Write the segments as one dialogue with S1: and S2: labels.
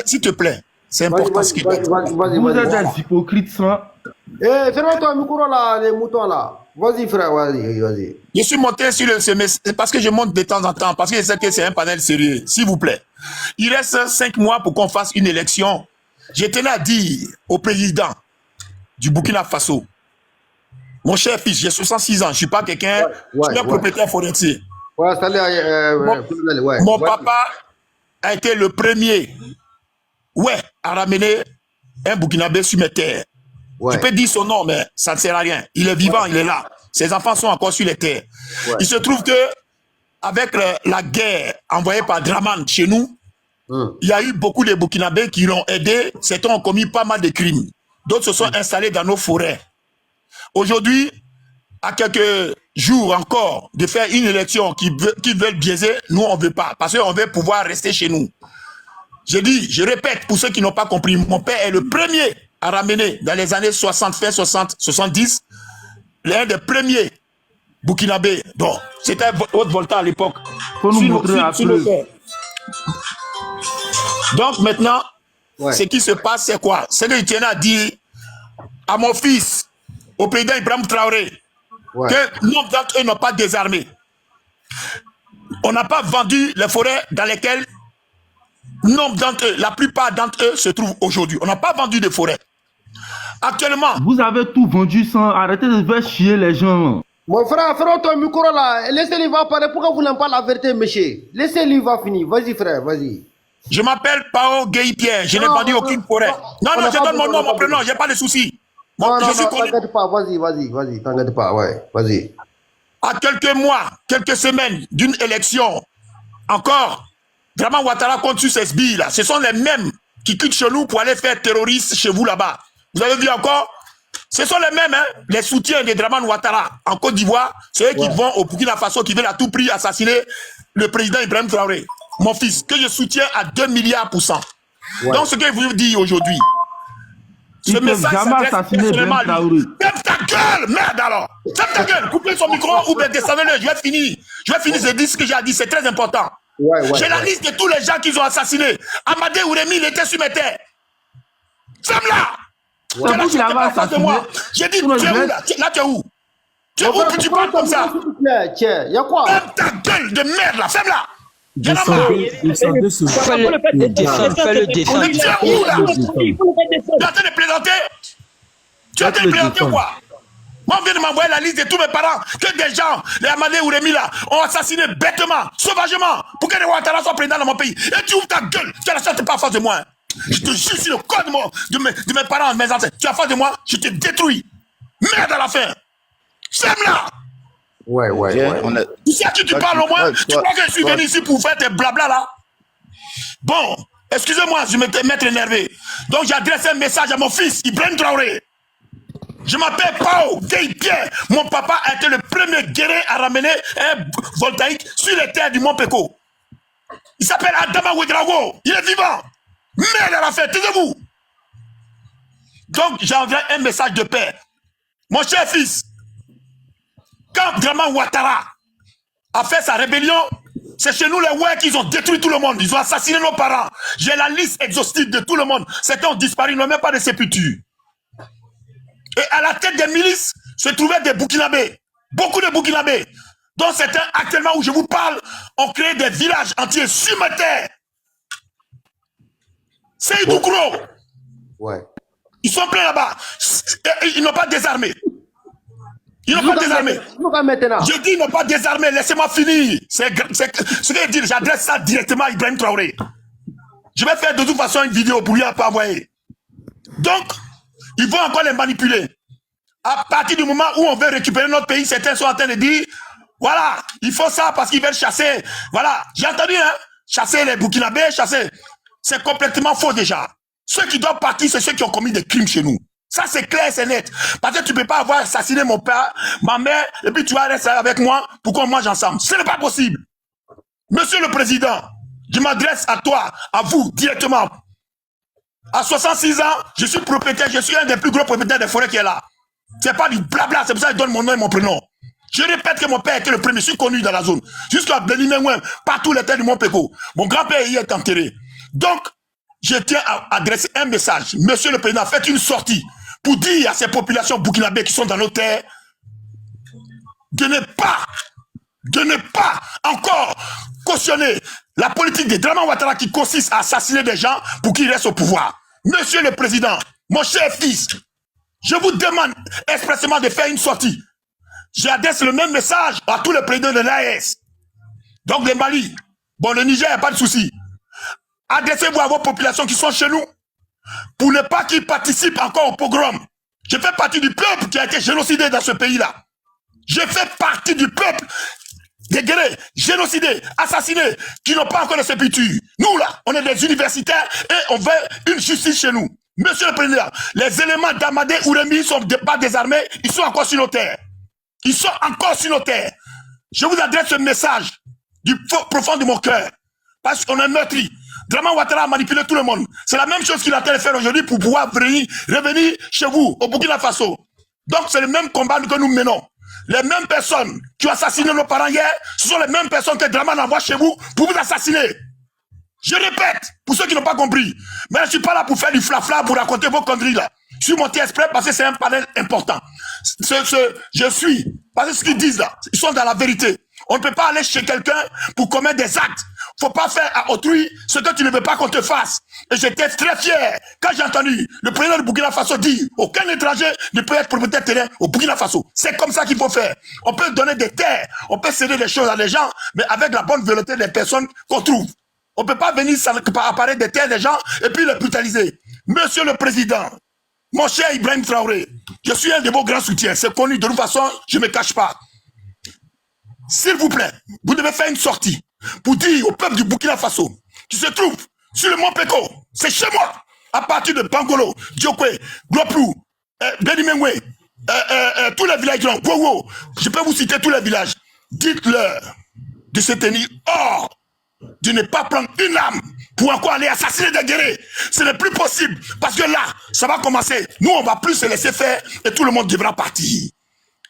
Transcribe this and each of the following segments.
S1: s'il te plaît, c'est important ce qu'il dit.
S2: Vous êtes des hypocrites, ça.
S3: Eh, ferme-toi le micro là, les moutons là. Vas-y, frère, vas-y.
S1: Je suis monté sur le semestre parce que je monte de temps en temps, parce que je sais que c'est un panel sérieux. S'il vous plaît. Il reste 5 mois pour qu'on fasse une élection. Je tenais à dire au président du Burkina Faso, mon cher fils, j'ai 66 ans, je ne suis pas quelqu'un, je suis un propriétaire forestier.
S3: Ouais, salut,
S1: mon papa a été le premier à ramener un Burkinabé sur mes terres. Je peux dire son nom, mais ça ne sert à rien. Il est vivant, il est là. Ses enfants sont encore sur les terres. Il se trouve que avec la guerre envoyée par Draman chez nous, il y a eu beaucoup de Burkinabés qui l'ont aidé. Certains ont commis pas mal de crimes. D'autres se sont installés dans nos forêts. Aujourd'hui, à quelques jours encore de faire une élection qui veulent biaiser, nous on ne veut pas. Parce qu'on veut pouvoir rester chez nous. Je répète pour ceux qui n'ont pas compris, mon père est le premier à ramener dans les années 60, fin 60, 70, l'un des premiers Burkinabés. Donc, c'était Haute-Volta à l'époque.
S2: Faut nous montrer la preuve.
S1: Donc maintenant, ce qui se passe, c'est quoi? C'est que je tiens à dire à mon fils, au président Ibrahim Traoré, que nombre d'entre eux n'ont pas désarmé. On n'a pas vendu les forêts dans lesquelles nombre d'entre eux, la plupart d'entre eux se trouvent aujourd'hui. On n'a pas vendu de forêts. Actuellement...
S2: Vous avez tout vendu sans arrêter de faire chier les gens.
S3: Mon frère, ferme ton micro là. Laissez-lui va parler. Pourquoi vous n'aimez pas la vérité, monsieur? Laissez-lui va finir. Vas-y, frère, vas-y.
S1: Je m'appelle Pao Gueye-Pierre. Je n'ai vendu aucune forêt. Non, je donne mon nom, mon prénom. Je n'ai pas de soucis.
S3: Non, t'inquiète pas. Vas-y. T'inquiète pas, vas-y.
S1: À quelques mois, quelques semaines d'une élection, encore, Draman Ouattara compte sur ces sbilles là. Ce sont les mêmes qui quittent chez nous pour aller faire terroriste chez vous là-bas. Vous avez vu encore? Ce sont les mêmes, hein, les soutiens de Draman Ouattara en Côte d'Ivoire. C'est eux qui vont au Burkina Faso, qui veulent à tout prix assassiner le président Ibrahim Traoré, mon fils, que je soutiens à 2 milliards %. Donc, ce que je vous dis aujourd'hui, ce message s'adresse personnellement à lui. Ferme ta gueule, merde alors! Ferme ta gueule! Coupez son micro ou bien descendez-le, je vais finir. Je dis ce que j'ai dit, c'est très important. J'ai la liste de tous les gens qu'ils ont assassinés. Amadé Ouremi, il était sur mes terres. Ferme-la! J'ai dit, tu es où là? Là, tu es où? Tu es où que tu parles comme ça?
S3: Il y a quoi?
S1: Ferme ta gueule de merde là, ferme-la!
S4: Fais-le descendre.
S1: Tu es où là? Tu es en train de plaisanter? Tu es en train de plaisanter ou quoi? Moi, on vient de m'envoyer la liste de tous mes parents que des gens, les Amadé Ouremi là, ont assassiné bêtement, sauvagement, pour que les Ouattara soient présidents dans mon pays. Et tu ouvres ta gueule, tu as la sorte pas en face de moi. Je te jure sur le corps de mes parents, de mes ancêtres. Tu es en face de moi, je te détruis. Merde à la fin. Ferme-la. Tu sais à qui tu parles au moins? Tu crois que je suis venu ici pour faire tes blabla là? Bon, excusez-moi, je vais m'être énervé. Donc j'adresse un message à mon fils, Ibrahim Traoré. Je m'appelle Pao Gueye-Pierre. Mon papa a été le premier guerrier à ramener un voltaïque sur les terres du Mont Péco. Il s'appelle Adama Ouedraogo. Il est vivant. Merde à la fête, taisez-vous. Donc, j'envoie un message de paix. Mon cher fils, quand Draman Ouattara a fait sa rébellion, c'est chez nous les Oueks qu'ils ont détruit tout le monde. Ils ont assassiné nos parents. J'ai la liste exhaustive de tout le monde. Certains ont disparu, ils n'ont même pas de sépulture. Et à la tête des milices se trouvaient des Burkinabés. Beaucoup de Burkinabés. Donc certains, actuellement où je vous parle, ont créé des villages entiers sur ma terre. C'est Idoukro. Ils sont pleins là-bas. Ils n'ont pas désarmé. Ils n'ont pas désarmé. Je dis ils n'ont pas désarmé. Laissez-moi finir. C'est ce que je dis. J'adresse ça directement à Ibrahim Traoré. Je vais faire de toute façon une vidéo pour lui pas envoyer. Donc, ils vont encore les manipuler. À partir du moment où on veut récupérer notre pays, certains sont en train de dire, voilà, il faut ça parce qu'ils veulent chasser. Voilà, j'ai entendu, hein, chasser les Burkinabés, chasser. C'est complètement faux déjà. Ceux qui doivent partir, c'est ceux qui ont commis des crimes chez nous. Ça, c'est clair, c'est net. Parce que tu ne peux pas avoir assassiné mon père, ma mère, et puis tu vas rester avec moi pour qu'on mange ensemble. Ce n'est pas possible. Monsieur le Président, je m'adresse à toi, à vous, directement. À 66 ans, je suis propriétaire, je suis un des plus gros propriétaires des forêts qui est là. C'est pas du blabla, c'est pour ça que je donne mon nom et mon prénom. Je répète que mon père était le premier, je suis connu dans la zone. Jusqu'à Bénin, partout les terres du Mont Péco. Mon grand-père y est enterré. Donc, je tiens à adresser un message. Monsieur le Président, faites une sortie pour dire à ces populations burkinabées qui sont dans nos terres de ne pas encore cautionner la politique de Draman Ouattara qui consiste à assassiner des gens pour qu'ils restent au pouvoir. Monsieur le Président, mon cher fils, je vous demande expressément de faire une sortie. J'adresse le même message à tous les présidents de l'AES. Donc le Mali, bon le Niger, il n'y a pas de souci. Adressez-vous à vos populations qui sont chez nous pour ne pas qu'ils participent encore au pogrom. Je fais partie du peuple qui a été génocidé dans ce pays-là. Je fais partie du peuple des guerriers génocidés, assassinés, qui n'ont pas encore de sépulture. Nous là, on est des universitaires et on veut une justice chez nous. Monsieur le Président, les éléments d'Amadé Ouremi sont pas désarmés, ils sont encore sur nos terres. Ils sont encore sur nos terres. Je vous adresse ce message du profond de mon cœur. Parce qu'on est meurtri. Draman Ouattara a manipulé tout le monde. C'est la même chose qu'il a fait aujourd'hui pour pouvoir revenir chez vous, au Burkina Faso. Donc c'est le même combat que nous menons. Les mêmes personnes qui ont assassiné nos parents hier, ce sont les mêmes personnes que Draman envoie chez vous pour vous assassiner. Je répète, pour ceux qui n'ont pas compris, mais je ne suis pas là pour faire du flafla, pour raconter vos conneries là. Je suis monté exprès parce que c'est un panel important. Je suis, parce que ce qu'ils disent là, ils sont dans la vérité. On ne peut pas aller chez quelqu'un pour commettre des actes. Il ne faut pas faire à autrui ce que tu ne veux pas qu'on te fasse. Et j'étais très fier quand j'ai entendu le président du Burkina Faso dire aucun étranger ne peut être propriétaire de terrain au Burkina Faso. C'est comme ça qu'il faut faire. On peut donner des terres, on peut céder des choses à des gens, mais avec la bonne volonté des personnes qu'on trouve. On ne peut pas venir apparaître des terres des gens et puis les brutaliser. Monsieur le Président, mon cher Ibrahim Traoré, je suis un de vos grands soutiens. C'est connu, de toute façon, je ne me cache pas. S'il vous plaît, vous devez faire une sortie pour dire au peuple du Burkina Faso qui se trouve sur le mont Peko, c'est chez moi, à partir de Bangolo, Diokwe, Gloplou, Benimengwe, tous les villages, Gowo, je peux vous citer tous les villages. Dites-leur de se tenir hors, de ne pas prendre une arme pour encore aller assassiner des guerriers. Ce n'est plus possible, parce que là, ça va commencer. Nous, on va plus se laisser faire et tout le monde devra partir.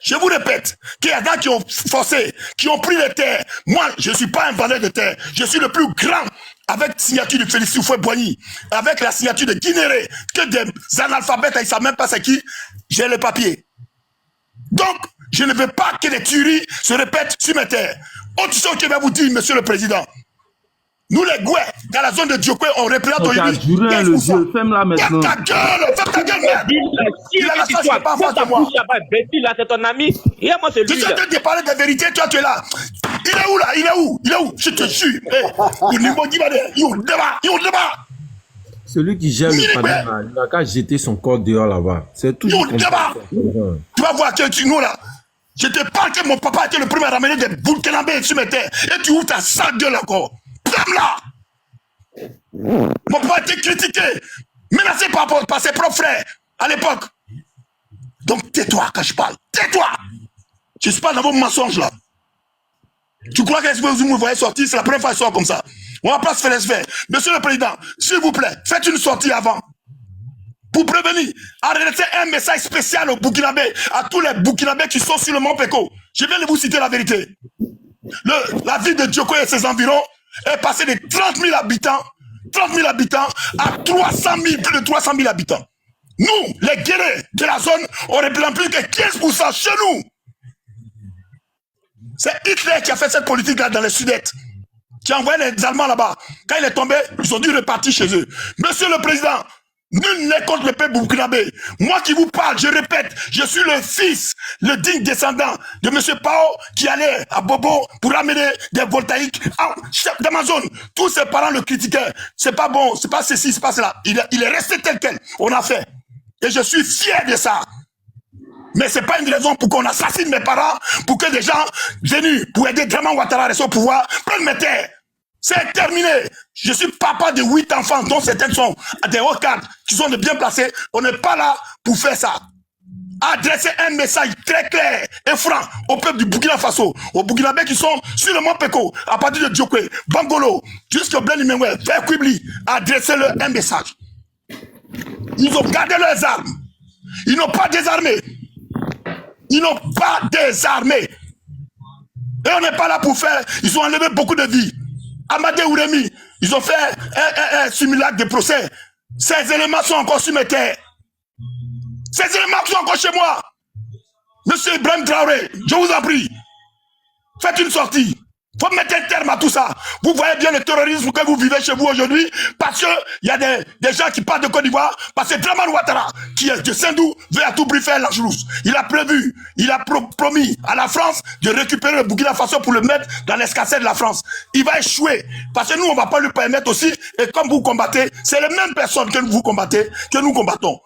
S1: Je vous répète qu'il y a des gens qui ont forcé, qui ont pris les terres. Moi, je ne suis pas un vendeur de terres. Je suis le plus grand avec la signature de Félix Houphouët-Boigny, avec la signature de Guinéré, que des analphabètes, ils ne savent même pas c'est qui. J'ai le papier. Donc, je ne veux pas que les tueries se répètent sur mes terres. Autre chose que je vais vous dire, monsieur le Président. Nous, les Gouais, dans la zone de Diokwe, on représente aujourd'hui 15%.
S2: Ferme-la maintenant.
S1: Ferme ta gueule, merde. Il a la chance, il n'est pas en face de moi.
S5: C'est ton ami. Et moi, c'est lui.
S1: Je suis en train de parler de vérité, toi, tu es là. Il est où, là? Il est où? Je te jure.
S6: Celui qui gère le panel, il n'a qu'à jeter son corps dehors là-bas. C'est tout.
S1: Tu vas voir que nous, là, je te parle que mon papa était le premier à ramener des Burkinabés sur mes terres. Et tu ouvres ta sale gueule encore. Là. Mon papa a été critiqué, menacé par ses propres frères à l'époque. Donc tais-toi quand je parle. Tais-toi. Je ne suis pas dans vos mensonges là. Tu crois que vous me voyez sortir? C'est la première fois qu'il sort comme ça. On va pas se faire les faire. Monsieur le Président, s'il vous plaît, faites une sortie avant. Pour prévenir, arrêtez un message spécial aux Burkinabés, à tous les Burkinabés qui sont sur le mont Peko. Je viens de vous citer la vérité. La ville de Diokwe et ses environs est passé de 30 000 habitants à 300 000, plus de 300 000 habitants. Nous, les guerriers de la zone, on représente plus que 15% chez nous. C'est Hitler qui a fait cette politique-là dans le sud-est, qui a envoyé les Allemands là-bas. Quand il est tombé, ils ont dû repartir chez eux. Monsieur le Président, nul n'est contre le peuple burkinabé. Moi qui vous parle, je répète, je suis le fils, le digne descendant de M. Pao qui allait à Bobo pour amener des voltaïques dans ma zone. Tous ses parents le critiquaient. C'est pas bon, c'est pas ceci, c'est pas cela. Il est resté tel quel. On a fait. Et je suis fier de ça. Mais c'est pas une raison pour qu'on assassine mes parents, pour que des gens venus pour aider Draman Ouattara à rester au pouvoir prennent mes terres. C'est terminé. Je suis papa de 8 enfants, dont certains sont à des hauts cadres, qui sont de bien placés. On n'est pas là pour faire ça. Adressez un message très clair et franc au peuple du Burkina Faso, aux Burkinabés qui sont sur le mont Peko, à partir de Diokwe, Bangolo, jusqu'au Benimengwe, vers Kwibli. Adressez-leur un message. Ils ont gardé leurs armes. Ils n'ont pas désarmé. Ils n'ont pas désarmé. Et on n'est pas là pour faire. Ils ont enlevé beaucoup de vies. Amadé Ouremi, Ils ont fait un simulacre de procès. Ces éléments sont encore sur mes terres. Ces éléments sont encore chez moi. Monsieur Ibrahim Traoré, je vous en prie, faites une sortie. Il faut mettre un terme à tout ça. Vous voyez bien le terrorisme que vous vivez chez vous aujourd'hui, parce qu'il y a des gens qui partent de Côte d'Ivoire, parce que Dramane Ouattara, qui est de Saint-Dou, veut à tout prix faire l'Angelus. Il a prévu, il a promis à la France de récupérer le Burkina Faso pour le mettre dans l'escarcelle de la France. Il va échouer, parce que nous, on ne va pas lui permettre aussi, et comme vous combattez, c'est les mêmes personnes que vous combattez, que nous combattons.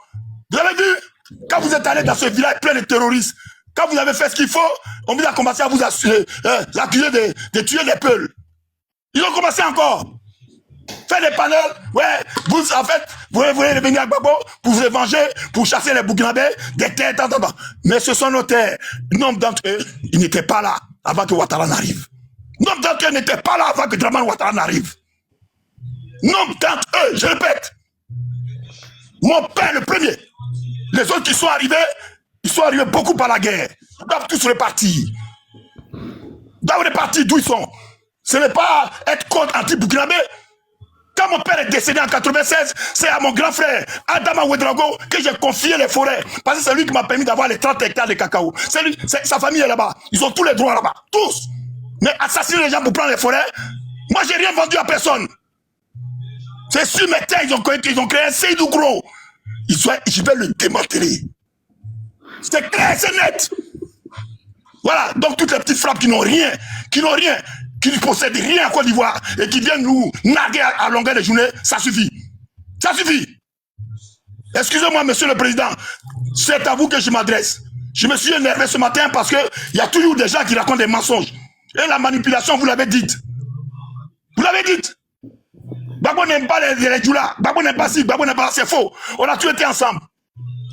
S1: Vous avez vu, quand vous êtes allé dans ce village plein de terroristes, quand vous avez fait ce qu'il faut, on vous a commencé à vous accuser de tuer des peuls. Ils ont commencé encore. Faire des panels, ouais, vous, en fait, vous voulez venir à Gbagbo pour vous venger, pour chasser les Burkinabés, des terres, tant. Mais ce sont nos terres. Nombre d'entre eux, ils n'étaient pas là avant que Ouattara n'arrive. Nombre d'entre eux n'étaient pas là avant que Dramane Ouattara n'arrive. Nombre d'entre eux, je répète, mon père le premier. Les autres qui sont arrivés, ils sont arrivés beaucoup par la guerre. Ils doivent tous repartir. Ils doivent repartir d'où ils sont. Ce n'est pas être contre anti-Burkinabé. Quand mon père est décédé en 96, c'est à mon grand frère, Adama Ouedraogo, que j'ai confié les forêts. Parce que c'est lui qui m'a permis d'avoir les 30 hectares de cacao. Sa famille est là-bas. Ils ont tous les droits là-bas. Tous. Mais assassiner les gens pour prendre les forêts, moi, j'ai rien vendu à personne. C'est sur mes terres, ils ont créé un Seydou Gros. Je vais le démanteler. C'est clair, c'est net. Voilà, donc toutes les petites frappes qui n'ont rien, qui ne possèdent rien en Côte d'Ivoire et qui viennent nous narguer à longueur de journée, ça suffit. Ça suffit. Excusez-moi, monsieur le président, c'est à vous que je m'adresse. Je me suis énervé ce matin parce qu'il y a toujours des gens qui racontent des mensonges. Et la manipulation, vous l'avez dite. Vous l'avez dite. Gbagbo n'aime pas les Djoula. Gbagbo n'aime pas ci, Gbagbo n'aime pas c'est faux. On a tous été ensemble.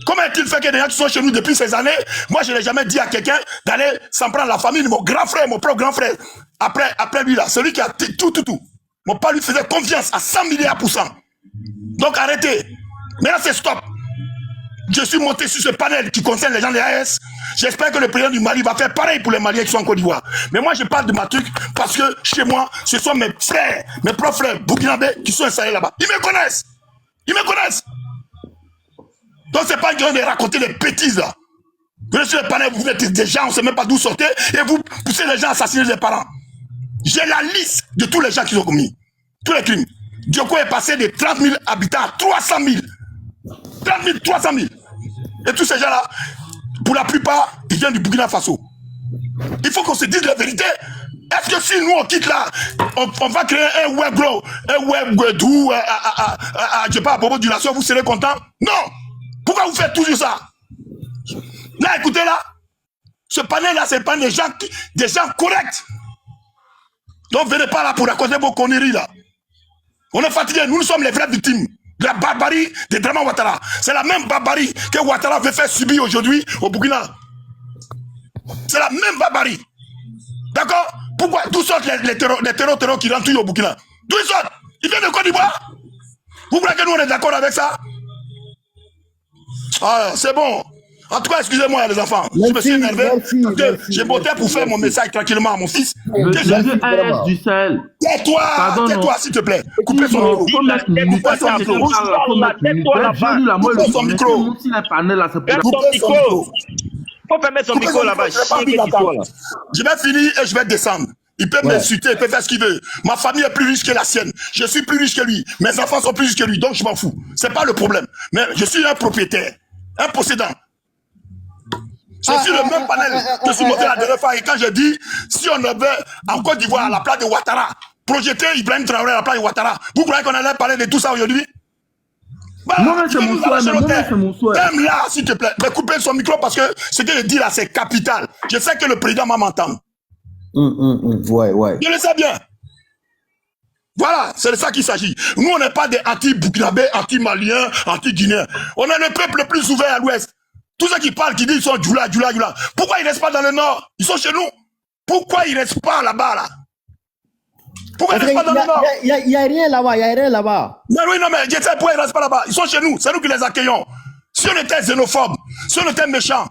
S1: Comment est-il fait que des gens qui sont chez nous depuis ces années, moi je n'ai jamais dit à quelqu'un d'aller s'en prendre la famille de mon grand frère, mon propre grand frère. Après lui là, celui qui a tout. Mon père lui faisait confiance à 100 milliards %. Donc arrêtez. Maintenant c'est stop. Je suis monté sur ce panel qui concerne les gens de l'AS. J'espère que le président du Mali va faire pareil pour les Maliens qui sont en Côte d'Ivoire. Mais moi je parle de ma truc parce que chez moi, ce sont mes frères, mes propres frères burkinabés qui sont installés là-bas. Ils me connaissent. Ils me connaissent. Donc c'est pas une question de raconter des bêtises là. Vous êtes sur le panel, vous êtes des gens, on ne sait même pas d'où sortez, et vous poussez les gens à assassiner les parents. J'ai la liste de tous les gens qui ont commis. Tous les crimes. Dioko est passé de 30 000 habitants à 300 000. 30 000, 300 000. Et tous ces gens-là, pour la plupart, ils viennent du Burkina Faso. Il faut qu'on se dise la vérité. Est-ce que si nous on quitte là, on va créer un web grow, un web doux, je sais pas, à propos du nation, vous serez content? Non! Pourquoi vous faites toujours ça? Là, écoutez là, ce panel-là, c'est pas des gens corrects. Donc, venez pas là pour raconter vos conneries là. On est fatigués, nous sommes les vraies victimes de la barbarie de Dramane Ouattara. C'est la même barbarie que Ouattara veut faire subir aujourd'hui au Burkina. C'est la même barbarie. D'accord? Pourquoi? D'où sortent les terrors qui rentrent toujours au Burkina? D'où ils sortent? Ils viennent de Côte d'Ivoire? Vous croyez que nous on est d'accord avec ça? Ah, c'est bon. En tout cas, excusez-moi les enfants. Je me suis énervé. J'ai monté pour faire mon message tranquillement à mon fils.
S2: Le du Sahel.
S1: Tais-toi s'il te plaît. Coupez son micro.
S5: Tais-toi là-bas.
S1: Coupez son micro.
S5: Faut fermer son micro là-bas.
S1: Je vais finir et je vais descendre. Il peut m'insulter, il peut faire ce qu'il veut. Ma famille est plus riche que la sienne. Je suis plus riche que lui. Mes enfants sont plus riches que lui. Donc je m'en fous. C'est pas le problème. Mais je suis un propriétaire, un possédant. C'est sur le même panel que je suis monté la dernière fois. Et quand je dis, si on avait en Côte d'Ivoire, à la place de Ouattara, projeté Ibrahim Traoré à la place de Ouattara, vous croyez qu'on allait parler de tout ça aujourd'hui?
S2: Moi, c'est mon souhait.
S1: Même là, s'il te plaît. Mais coupez son micro parce que ce que je dis là, c'est capital. Je sais que le président va m'entendre.
S3: Ouais.
S1: Je le sais bien. Voilà, c'est de ça qu'il s'agit. Nous, on n'est pas des anti-Burkinabés, anti-Maliens, anti-Guinéens. On est le peuple le plus ouvert à l'Ouest. Tous ceux qui parlent, qui disent qu'ils sont Djoula. Pourquoi ils ne restent pas dans le Nord? Ils sont chez nous. Pourquoi ils ne restent pas là-bas, là? Pourquoi ils ne restent pas dans le Nord?
S3: Il n'y a rien là-bas,
S1: Mais oui, non, mais je sais pourquoi ils ne restent pas là-bas. Ils sont chez nous, c'est nous qui les accueillons. Si on était xénophobe, si on était méchant,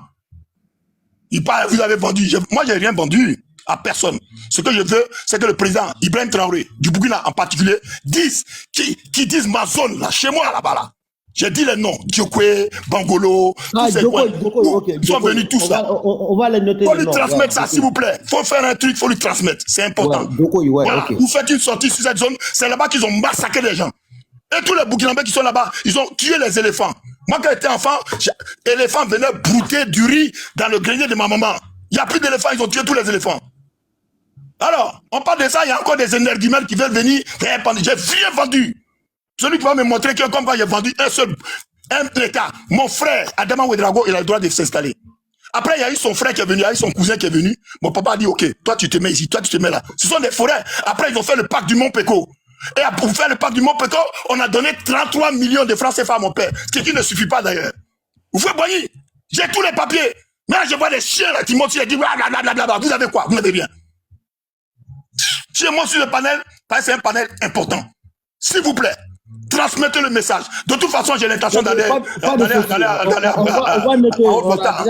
S1: ils parlent, vous avez vendu. Moi, je n'ai rien vendu. à personne. Ce que je veux, c'est que le président Ibrahim Traoré, du Burkina en particulier, dise, qui disent ma zone, là, chez moi, là-bas, là. J'ai dit les noms, Diokwe, Bangolo, tous ces coins. Ils sont venus tous là.
S3: On va les noter.
S1: Il faut lui transmettre ça, s'il vous plaît. Il faut faire un truc, il faut lui transmettre. C'est important. Voilà. Vous faites une sortie sur cette zone, c'est là-bas qu'ils ont massacré les gens. Et tous les Burkinabés qui sont là-bas, ils ont tué les éléphants. Moi, quand j'étais enfant, l'éléphant venait brouter du riz dans le grenier de ma maman. Il n'y a plus d'éléphants, ils ont tué tous les éléphants. Alors, on parle de ça, il y a encore des énergumènes qui veulent venir. J'ai rien vendu. Celui qui va me montrer que comme quand j'ai vendu un état, mon frère, Adama Ouedraogo, il a le droit de s'installer. Après, il y a eu son frère qui est venu, il y a eu son cousin qui est venu. Mon papa a dit, ok, toi tu te mets ici, toi tu te mets là. Ce sont des forêts. Après, ils ont fait le parc du Mont Péco. Et pour faire le parc du Mont Péco, on a donné 33 millions de francs CFA à mon père. Ce qui ne suffit pas d'ailleurs. Vous faites boyer. J'ai tous les papiers. Mais là, je vois des chiens là qui montent sur les disent, blablabla. Vous avez quoi? Vous n'avez rien. Chez moi, sur le panel, c'est un panel important. S'il vous plaît. Transmettez le message. De toute façon, j'ai l'intention d'aller. On va déjà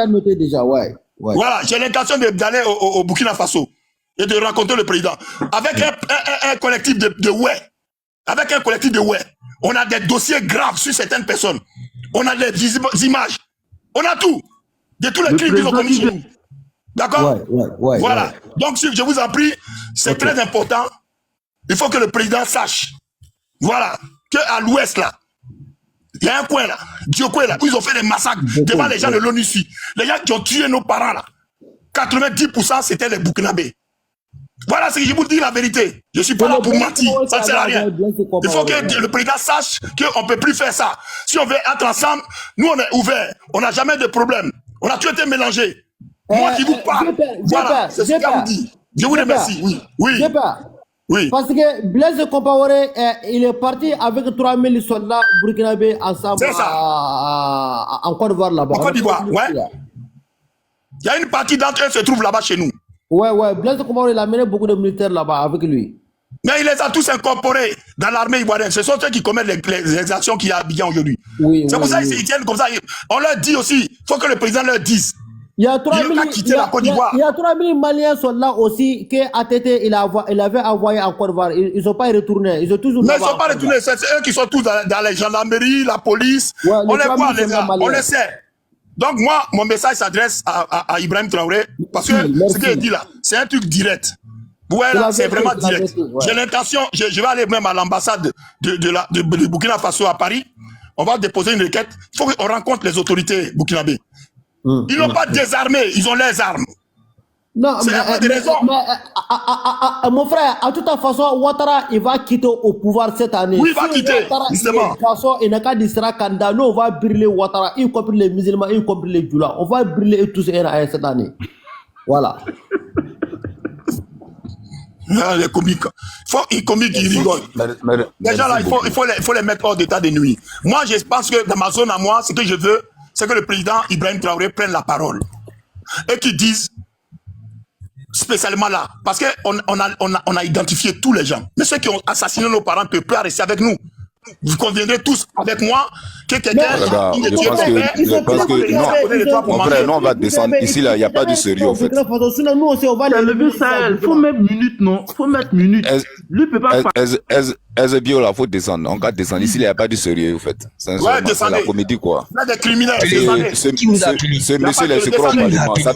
S1: noter déjà, ouais. Voilà, j'ai l'intention d'aller au Burkina Faso et de rencontrer le président. Avec un collectif de ouais. Avec un collectif de ouais. On a des dossiers graves sur certaines personnes. On a des images. On a tout. De tous les crimes qu'ils ont commis chez nous. D'accord? Voilà. Donc, si je vous en prie, c'est très important. Il faut que le président sache. Voilà. Qu'à l'ouest, là, il y a un coin, là, Diokwe, là, où ils ont fait des massacres devant les gens de l'ONUSI. Les gens qui ont tué nos parents, là, 90%, c'était les Burkinabés. Voilà ce que je vous dis la vérité. Je ne suis pas là pour mentir, ça ne sert à rien. Il faut que le président sache qu'on ne peut plus faire ça. Si on veut être ensemble, nous, on est ouverts. On n'a jamais de problème. On a tout été mélangé. Moi qui vous parle, voilà, c'est ce que je vous dis. Je vous remercie, oui. Oui.
S3: Parce que Blaise Compaoré, il est parti avec 3000 soldats burkinabés ensemble en Côte d'Ivoire là-bas.
S1: En Côte d'Ivoire, ouais. Il y a une partie d'entre eux qui se trouve là-bas chez nous.
S3: Ouais. Blaise Compaoré, il a mené beaucoup de militaires là-bas avec lui.
S1: Mais il les a tous incorporés dans l'armée ivoirienne. Ce sont ceux qui commettent les actions qu'il y a à Abidjan aujourd'hui. C'est pour ça qu'ils tiennent comme ça. On leur dit aussi, il faut que le président leur dise.
S3: Il y a 3000 Maliens sont là aussi que ATT il avait envoyé en Côte d'Ivoire. Ils sont pas retournés. Ils ont toujours.
S1: Mais ils sont pas retournés. C'est eux qui sont tous dans les gendarmeries, la police. On les voit, les gars. On le sait. Donc moi, mon message s'adresse à Ibrahim Traoré parce que ce qu'il dit là, c'est un truc direct. Ouais, là, c'est vraiment direct. J'ai l'intention, je vais aller même à l'ambassade de Burkina Faso à Paris. On va déposer une requête. Il faut qu'on rencontre les autorités burkinabées. Ils n'ont pas désarmé, ils ont les armes.
S3: Non, mon frère, à toute façon, Ouattara, il va quitter au pouvoir cette année.
S1: Oui, il va quitter, justement.
S3: De toute façon, il n'a qu'à dire candidat. Nous, on va brûler Ouattara, y compris les musulmans, y compris les djoulas. On va brûler tous cette année. Voilà.
S1: Les comiques. Les comiques, ils rigolent. Déjà là, il faut les mettre hors d'état de nuit. Moi, je pense que dans ma zone à moi, ce que je veux, c'est que le président Ibrahim Traoré prenne la parole et qu'il dise spécialement là, parce qu'on a identifié tous les gens. Mais ceux qui ont assassiné nos parents ne peuvent pas rester avec nous. Vous conviendrez tous avec moi que quelqu'un...
S7: Je pense que non, mon frère, non, on va descendre. Ici, là, il n'y a pas de sérieux, en fait.
S2: Le vieux Sahel, il faut mettre minute, non? Il faut mettre minute. Lui ne peut pas faire...
S7: Bio, là, il faut descendre. On va descendre. Ici, il n'y a pas de sérieux, en fait. C'est la comédie, quoi.
S1: Là, des criminels.
S7: Ce monsieur, là, il se croit pas.